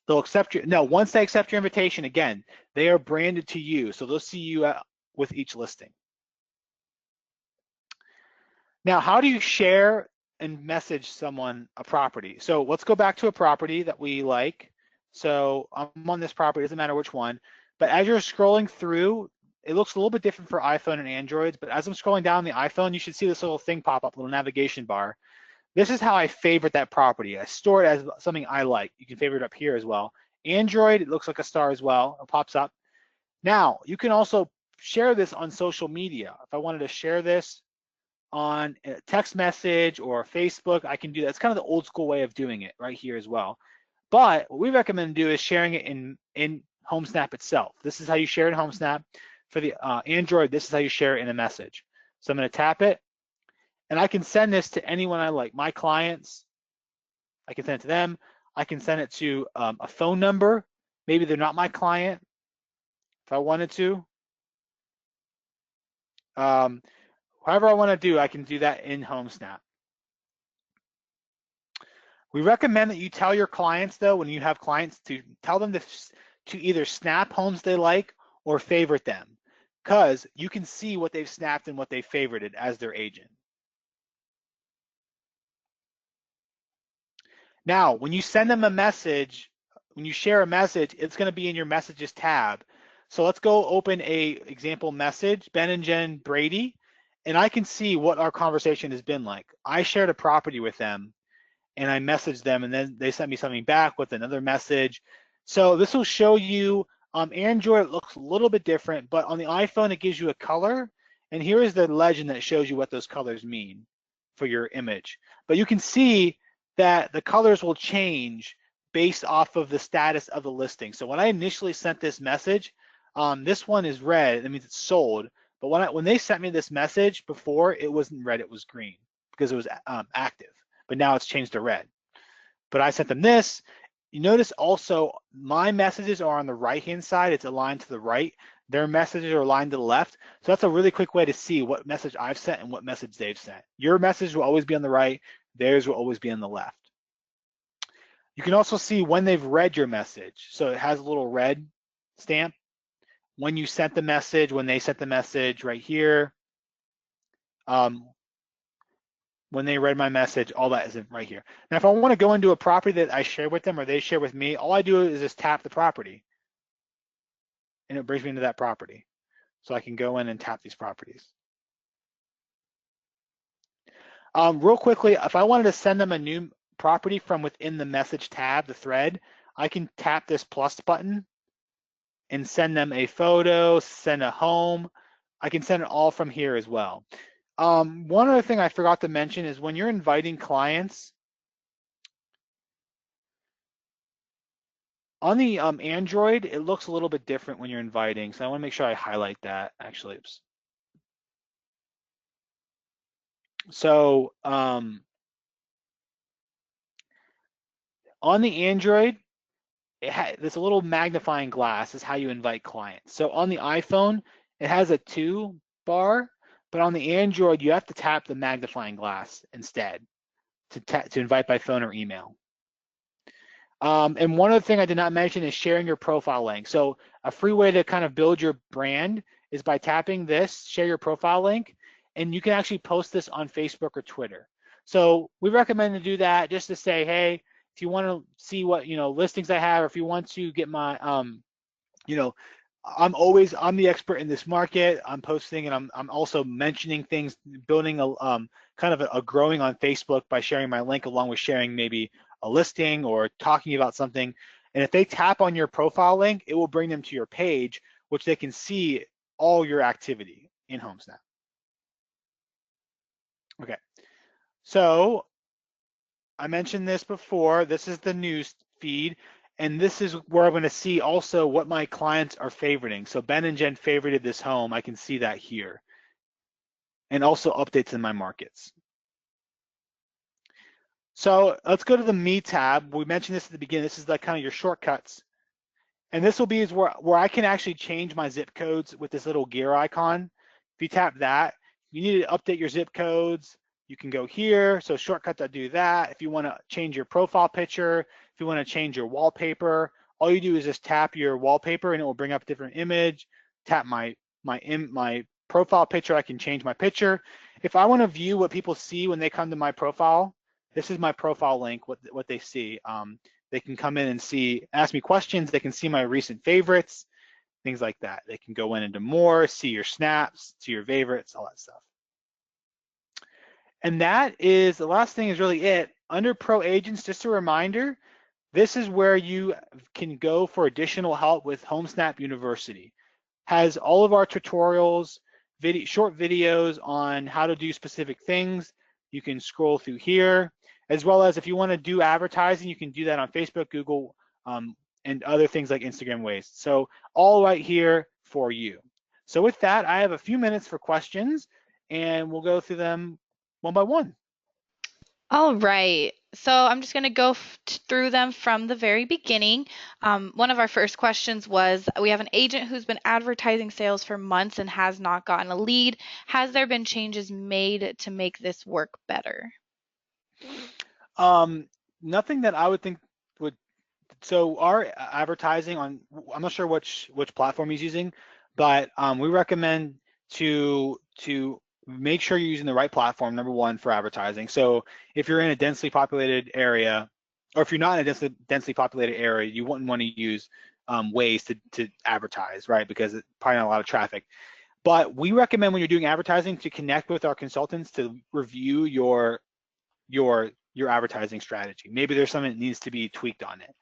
They'll accept your, no, once they accept your invitation, again, they are branded to you. So they'll see you with each listing. Now, how do you share and message someone a property? So let's go back to a property that we like. So I'm on this property, doesn't matter which one, but as you're scrolling through, it looks a little bit different for iPhone and Androids, but as I'm scrolling down the iPhone, you should see this little thing pop up, little navigation bar. This is how I favorite that property. I store it as something I like. You can favorite it up here as well. Android, it looks like a star as well. It pops up. Now, you can also share this on social media. If I wanted to share this on a text message or Facebook, I can do that. It's kind of the old school way of doing it right here as well. But what we recommend to do is sharing it in Homesnap itself. This is how you share it in Homesnap. For the Android, this is how you share it in a message. So I'm going to tap it, and I can send this to anyone I like. My clients, I can send it to them. I can send it to a phone number. Maybe they're not my client, if I wanted to. However I want to do, I can do that in Homesnap. We recommend that you tell your clients, though, when you have clients, to tell them to either snap homes they like or favorite them, because you can see what they've snapped and what they favorited as their agent. Now, when you send them a message, when you share a message, it's going to be in your messages tab. So let's go open a example message, Ben and Jen Brady, and I can see what our conversation has been like. I shared a property with them, and I messaged them, and then they sent me something back with another message. So this will show you, Android looks a little bit different, but on the iPhone, it gives you a color, and here is the legend that shows you what those colors mean for your image. But you can see that the colors will change based off of the status of the listing. So when I initially sent this message, this one is red, that means it's sold. But when they sent me this message before, it wasn't red, it was green because it was active. But now it's changed to red. But I sent them this. You notice also my messages are on the right-hand side. It's aligned to the right. Their messages are aligned to the left. So that's a really quick way to see what message I've sent and what message they've sent. Your message will always be on the right. Theirs will always be on the left. You can also see when they've read your message. So it has a little red stamp. When you sent the message, when they sent the message right here. When they read my message, all that is right here. Now, if I want to go into a property that I share with them or they share with me, all I do is just tap the property. and it brings me into that property. So I can go in and tap these properties. Real quickly, if I wanted to send them a new property from within the message tab, the thread, I can tap this plus button and send them a photo, send a home. I can send it all from here as well. One other thing I forgot to mention is when you're inviting clients, on the Android, it looks a little bit different when you're inviting. So I want to make sure I highlight that actually. Oops. So on the Android, there's a little magnifying glass is how you invite clients. So on the iPhone, it has a 2 bar, but on the Android, you have to tap the magnifying glass instead to invite by phone or email. And one other thing I did not mention is sharing your profile link. So a free way to kind of build your brand is by tapping this, share your profile link, and you can actually post this on Facebook or Twitter. So we recommend to do that just to say, hey, if you want to see what listings I have, or if you want to get my I'm the expert in this market. I'm posting and I'm also mentioning things, building a kind of a growing on Facebook by sharing my link along with sharing maybe a listing or talking about something. And if they tap on your profile link, it will bring them to your page, which they can see all your activity in Homesnap. Okay, so I mentioned this before. This is the news feed, and this is where I'm going to see also what my clients are favoriting. So Ben and Jen favorited this home. I can see that here, and also updates in my markets. So let's go to the Me tab. We mentioned this at the beginning. This is like kind of your shortcuts. And this will be where I can actually change my zip codes with this little gear icon. If you tap that, you need to update your zip codes. You can go here. So shortcut to do that. If you want to change your profile picture, if you want to change your wallpaper, all you do is just tap your wallpaper and it will bring up a different image. Tap my profile picture. I can change my picture. If I want to view what people see when they come to my profile, this is my profile link, what they see. They can come in and ask me questions. They can see my recent favorites, things like that. They can go in into more, see your snaps, see your favorites, all that stuff. And that is, the last thing is really it. Under Pro Agents, just a reminder, this is where you can go for additional help with Homesnap University. Has all of our tutorials, short videos on how to do specific things. You can scroll through here, as well as if you want to do advertising, you can do that on Facebook, Google, and other things like Instagram Waves. So all right here for you. So with that, I have a few minutes for questions, and we'll go through them one by one. All right. So I'm just going to go through them from the very beginning. One of our first questions was, we have an agent who's been advertising sales for months and has not gotten a lead. Has there been changes made to make this work better? Nothing that I would think would. So our advertising on, I'm not sure which platform he's using, but we recommend to make sure you're using the right platform, number one, for advertising. So if you're in a densely populated area, or if you're not in a densely populated area, you wouldn't want to use ways to advertise, right? Because it's probably not a lot of traffic. But we recommend when you're doing advertising to connect with our consultants to review your advertising strategy. Maybe there's something that needs to be tweaked on it.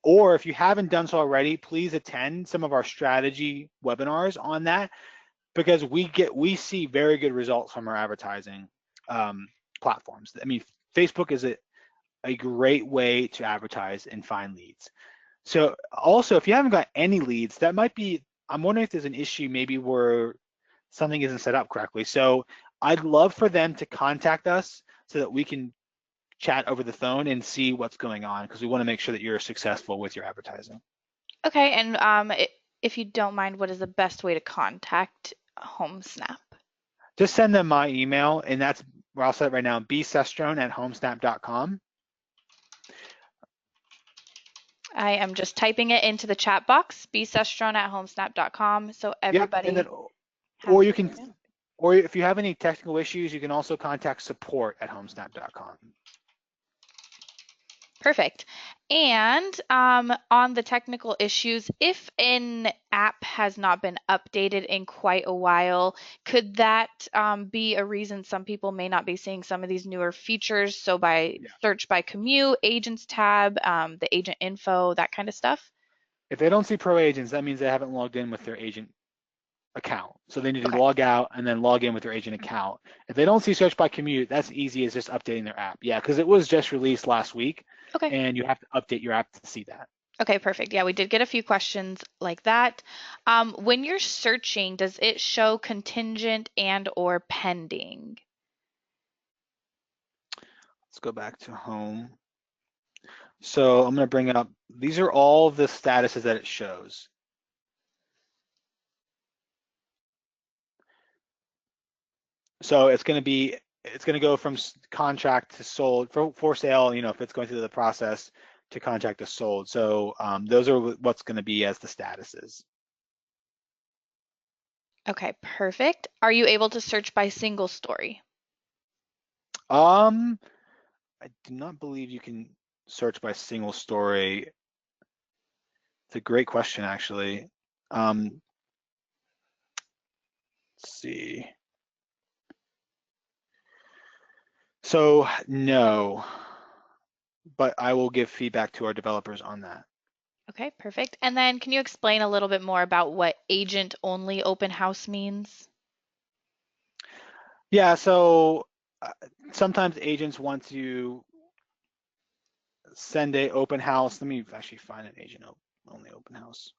Or if you haven't done so already, please attend some of our strategy webinars on that, because we see very good results from our advertising platforms. I mean, Facebook is a great way to advertise and find leads. So also, if you haven't got any leads, that might be, I'm wondering if there's an issue maybe where something isn't set up correctly. So I'd love for them to contact us so that we can chat over the phone and see what's going on, because we want to make sure that you're successful with your advertising. Okay, and if you don't mind, what is the best way to contact Homesnap? Just send them my email, and that's where I'll set it right now, bsestron@homesnap.com. I am just typing it into the chat box, bsestron@homesnap.com, so everybody. Yep, and then, or if you have any technical issues, you can also contact support@homesnap.com. Perfect. And on the technical issues, if an app has not been updated in quite a while, could that be a reason some people may not be seeing some of these newer features? So by Yeah. search by commute, agents tab, the agent info, that kind of stuff? If they don't see pro agents, that means they haven't logged in with their agent account. So they need to Okay. log out and then log in with their agent account. If they don't see search by commute, that's easy as just updating their app. Yeah, because it was just released last week Okay. and you have to update your app to see that. Okay, perfect. Yeah, we did get a few questions like that. When you're searching, does it show contingent and or pending? Let's go back to home. So I'm going to bring up, these are all the statuses that it shows. So it's going to go from contract to sold, for sale, you know, if it's going through the process, to contract to sold. So those are what's going to be as the statuses. Okay, perfect. Are you able to search by single story? I do not believe you can search by single story. It's a great question, actually. Let's see. So no, but I will give feedback to our developers on that. Okay, perfect. And then can you explain a little bit more about what agent only open house means? Yeah, so sometimes agents want to send a open house. Let me actually find an agent only open house.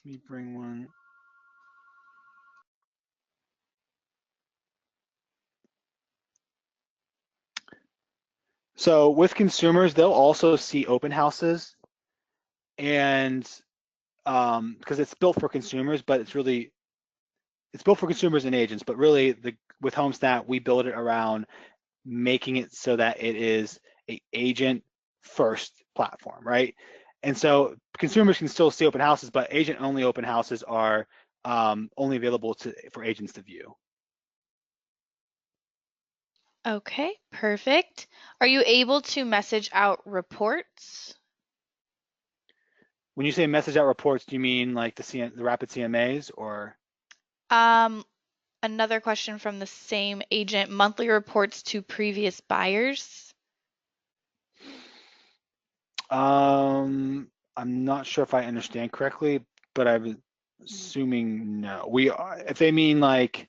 Let me bring one. So with consumers, they'll also see open houses, and because it's built for consumers, but it's built for consumers and agents. But really, with Homesnap, we build it around making it so that it is a agent first platform, right? And so consumers can still see open houses, but agent only open houses are only available for agents to view. Okay, perfect. Are you able to message out reports? When you say message out reports, do you mean like the Rapid CMAs or? Um, Another question from the same agent, monthly reports to previous buyers. I'm not sure if I understand correctly, but I'm assuming no. If they mean like,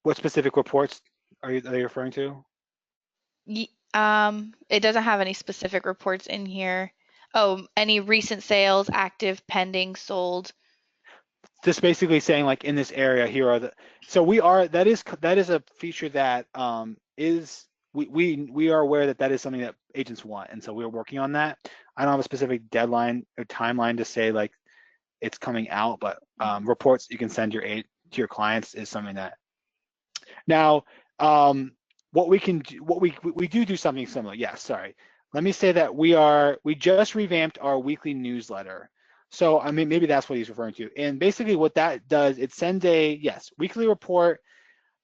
what specific reports are they referring to? It doesn't have any specific reports in here. Oh, any recent sales, active, pending, sold. Just basically saying like in this area, here are the. So that is a feature that is we are aware that is something that agents want, and so we're working on that. I don't have a specific deadline or timeline to say like it's coming out, but reports you can send to your clients is something that. Now, what we do something similar. Yes, sorry. Let me say that we just revamped our weekly newsletter. So I mean, maybe that's what he's referring to. And basically what that does, it sends a weekly report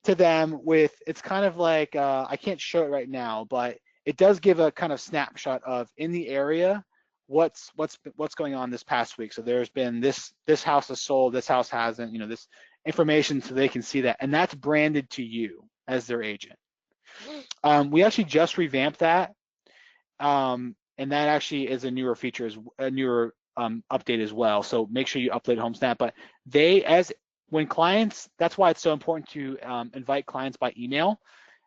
to them with, it's kind of like, I can't show it right now, but it does give a kind of snapshot of in the area what's going on this past week. So there's been this house has sold, this house hasn't, you know, this information, so they can see that, and that's branded to you as their agent. We actually just revamped that, and that actually is a newer feature, a newer update as well. So make sure you update Homesnap. But when clients, that's why it's so important to invite clients by email,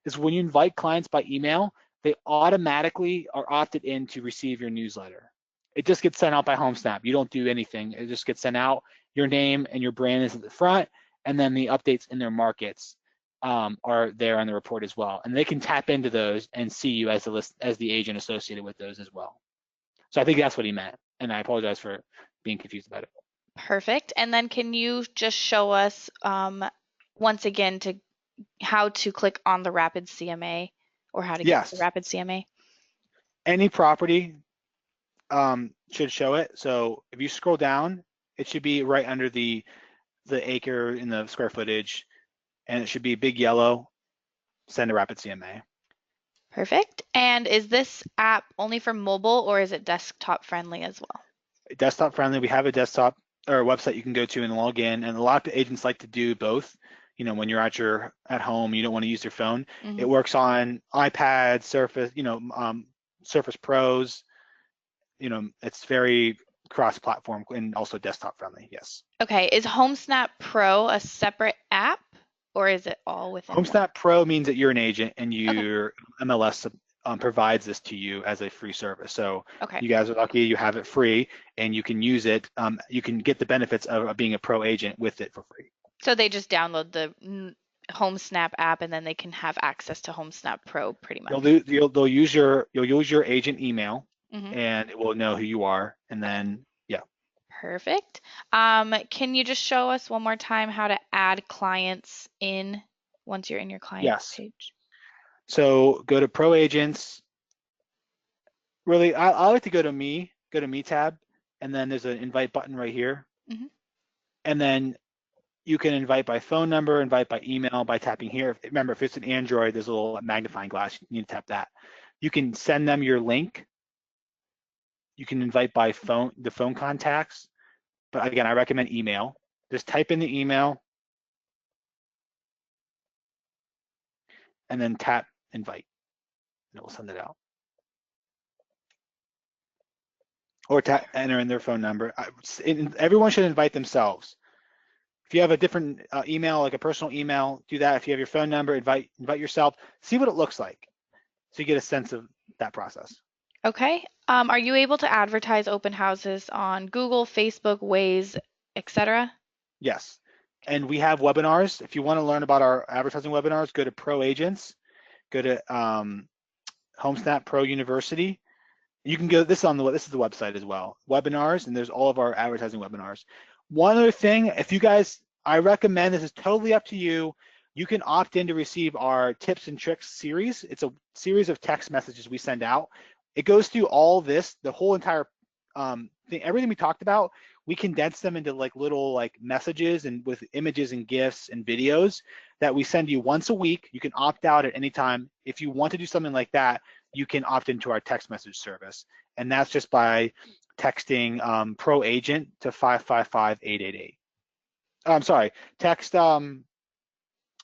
is when you invite clients by email, they automatically are opted in to receive your newsletter. It just gets sent out by Homesnap. You don't do anything. It just gets sent out. Your name and your brand is at the front, and then the updates in their markets are there on the report as well. And they can tap into those and see you as the agent associated with those as well. So I think that's what he meant. And I apologize for being confused about it. Perfect. And then can you just show us once again to how to click on the Rapid CMA or how to get to the Yes, Rapid CMA? any property should show it. So if you scroll down It should be right under the acre in the square footage, and it should be big yellow, send to Rapid CMA. Perfect. And is this app only for mobile or is it desktop friendly as well? Desktop friendly. We have a desktop or a website you can go to and log in, and a lot of agents like to do both. You know, when you're at home, you don't want to use your phone. Mm-hmm. It works on iPad, Surface, Surface Pros. You know, it's very cross-platform and also desktop friendly. Yes. Okay. Is Homesnap Pro a separate app or is it all within one? Homesnap Pro means that you're an agent and Okay. your MLS provides this to you as a free service. So Okay. you guys are lucky you have it free and you can use it. You can get the benefits of being a pro agent with it for free. So they just download the Homesnap app and then they can have access to Homesnap Pro pretty much. You'll use your agent email, Mm-hmm. and it will know who you are, and then yeah. Perfect. Can you just show us one more time how to add clients in once you're in your clients page? So go to Pro Agents. Really, I like to go to Me tab, and then there's an invite button right here. Mm-hmm. And then you can invite by phone number, invite by email by tapping here. Remember, if it's an Android, there's a little magnifying glass. You need to tap that. You can send them your link. You can invite by phone, the phone contacts. But again, I recommend email. Just type in the email and then tap invite, and it will send it out. Or enter in their phone number. Everyone should invite themselves. If you have a different email, like a personal email, do that. If you have your phone number, invite yourself. See what it looks like, so you get a sense of that process. Okay. Are you able to advertise open houses on Google, Facebook, Waze, etc.? Yes. And we have webinars. If you want to learn about our advertising webinars, go to Pro Agents, go to Homesnap Pro University. You can go, this is the website as well, webinars, and there's all of our advertising webinars. One other thing, if you guys, I recommend, this is totally up to you, you can opt in to receive our tips and tricks series. It's a series of text messages we send out. It goes through all this, the whole entire thing, everything we talked about, we condense them into like little like messages and with images and GIFs and videos that we send you once a week. You can opt out at any time. If you want to do something like that, you can opt into our text message service. And that's just by texting Pro Agent to 555-888. I'm sorry, text,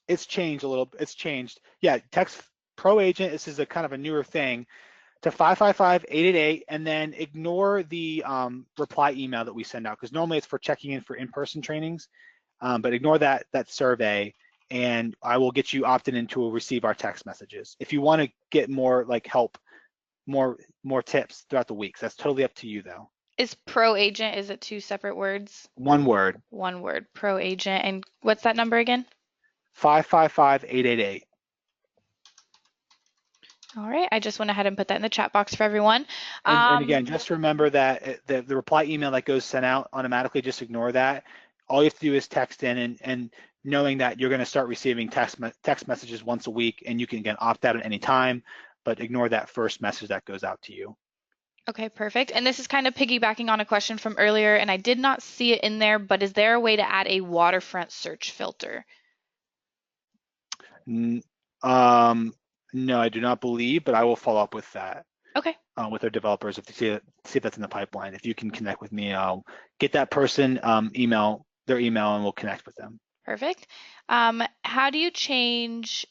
it's changed a little, it's changed. Yeah, text Pro Agent, this is a kind of a newer thing, to 555-888, and then ignore the reply email that we send out, because normally it's for checking in for in-person trainings, but ignore that survey, and I will get you opted in to receive our text messages. If you want to get more like help, more tips throughout the weeks, that's totally up to you though. Is Pro Agent, is it two separate words? One word. One word, Pro Agent. And what's that number again? 555-888. All right, I just went ahead and put that in the chat box for everyone. And again, just remember that the reply email that goes sent out automatically, just ignore that. All you have to do is text in, and knowing that you're going to start receiving text messages once a week, and you can again opt out at any time, but ignore that first message that goes out to you. Okay, perfect. And this is kind of piggybacking on a question from earlier, and I did not see it in there, but is there a way to add a waterfront search filter? No, I do not believe, but I will follow up with that. Okay. With our developers, if see if that's in the pipeline. If you can connect with me, I'll get that person their email, and we'll connect with them. Perfect. How do you change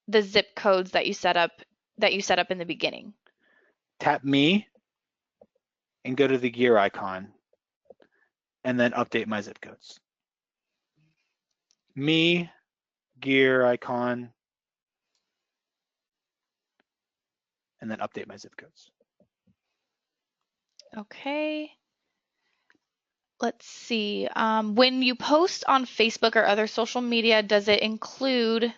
the zip codes that you set up in the beginning? Tap me and go to the gear icon, and then update my zip codes. Me, gear icon, and then update my zip codes. Okay. Let's see. When you post on Facebook or other social media, does it include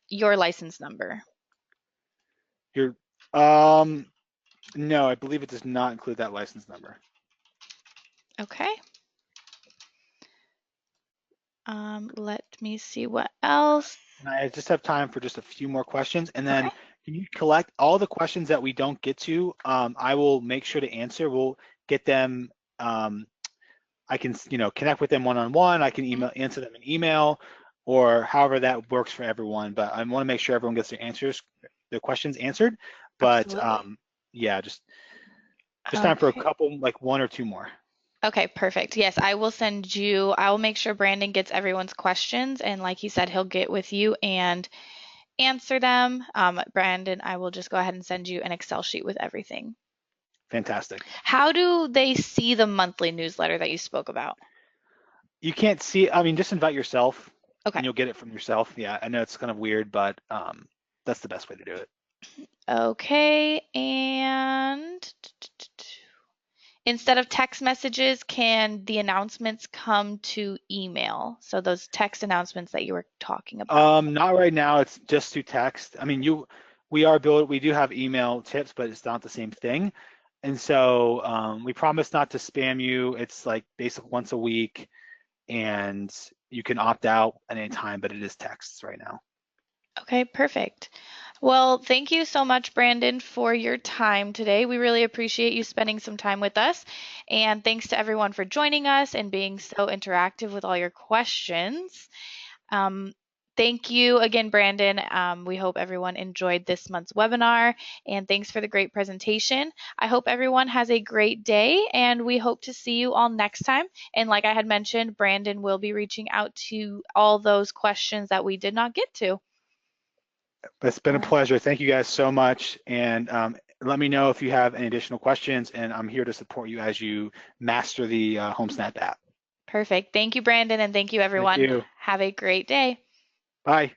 your license number? No, I believe it does not include that license number. Okay. Let me see what else. And I just have time for just a few more questions, and then can you collect all the questions that we don't get to? I will make sure to answer. We'll get them I can, connect with them one-on-one. I can answer them in email, or however that works for everyone. But I want to make sure everyone gets their questions answered. But Absolutely. yeah, just time for a Okay. couple, like one or two more. Okay, perfect. Yes, I will make sure Brandon gets everyone's questions, and like he said, he'll get with you and answer them. Brandon, I will just go ahead and send you an Excel sheet with everything. Fantastic. How do they see the monthly newsletter that you spoke about? You can't see, I mean, just invite yourself Okay. and you'll get it from yourself. Yeah, I know it's kind of weird, but that's the best way to do it. Okay, and instead of text messages, can the announcements come to email? So those text announcements that you were talking about. Not right now. It's just through text. I mean, we do have email tips, but it's not the same thing. And so we promise not to spam you. It's like basic once a week, and you can opt out at any time, but it is texts right now. Okay, perfect. Well, thank you so much, Brandon, for your time today. We really appreciate you spending some time with us. And thanks to everyone for joining us and being so interactive with all your questions. Um, Thank you again, Brandon. We hope everyone enjoyed this month's webinar, and thanks for the great presentation. I hope everyone has a great day, and we hope to see you all next time. And like I had mentioned, Brandon will be reaching out to all those questions that we did not get to. It's been a pleasure. Thank you guys so much. And let me know if you have any additional questions, and I'm here to support you as you master the Homesnap app. Perfect. Thank you, Brandon, and thank you, Thank everyone. you. Have a great day. Bye.